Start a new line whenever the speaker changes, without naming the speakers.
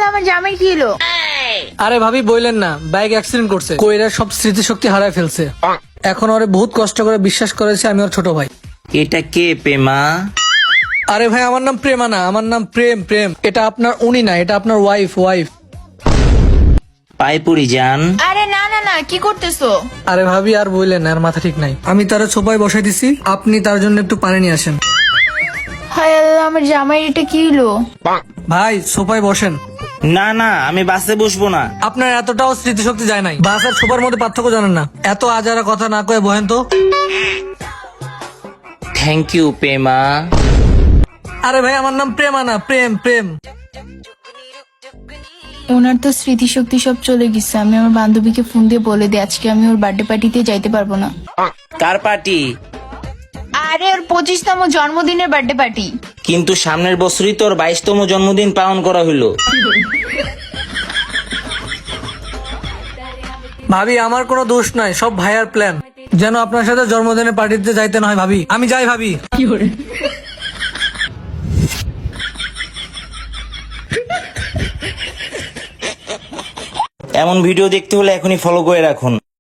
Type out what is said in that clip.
আমার জামাই কি হলো?
আরে ভাবি বললেন না, বাইক অ্যাক্সিডেন্ট করছে, কইরা সব স্মৃতিশক্তি হারায় ফেলছে। এখন ওরে বহুত কষ্ট করে বিশ্বাস করেছে আমি ওর ছোট ভাই।
এটা কে প্রেমা?
আরে ভাই আমার নাম প্রেমা না, আমার নাম প্রেম। প্রেম এটা আপনার উনি না, এটা আপনার ওয়াইফ।
পাইপুরি যান।
আরে না না না, কি করতেছো?
আরে ভাবি আর বললেন না, আর মাথা ঠিক নাই। আমি তার ছোপায় বসাই দিছি, আপনি তার জন্য একটু পানি নিয়ে আসেন।
হায় আল্লাহ, আমার জামাই এটা কি হলো?
ভাই সোফায় বসেন।
না না, আমি বাসে বসবো না।
আপনার এতটাও স্মৃতিশক্তি যায় নাই, বাস আর সোফার মধ্যে পার্থক্য জানেন না। এত আজারা কথা না কয়ে বহেন তো।
Thank you Prema.
আরে ভাই আমার নাম প্রেমা না, প্রেম।
ওনার তো স্মৃতিশক্তি সব চলে গেছে। আমি আমার বান্ধবীকে ফোন দিয়ে বলে দিই আজকে আমি ওর বার্থডে পার্টিতে যাইতে পারবো না।
কার পার্টি?
আরে ওর 25তম জন্মদিনের বার্থডে পার্টি।
কিন্তু সামনের বছরই তোর 22তম জন্মদিন পালন করা হইলো।
ভাবি আমার কোনো দোষ নাই, সব ভাইয়ার প্ল্যান, যেন আপনার সাথে জন্মদিনের পার্টিতে যাইতে না হয়। ভাবি আমি যাই ভাবি।
এমন ভিডিও দেখতে হলে এখনই ফলো করে রাখুন।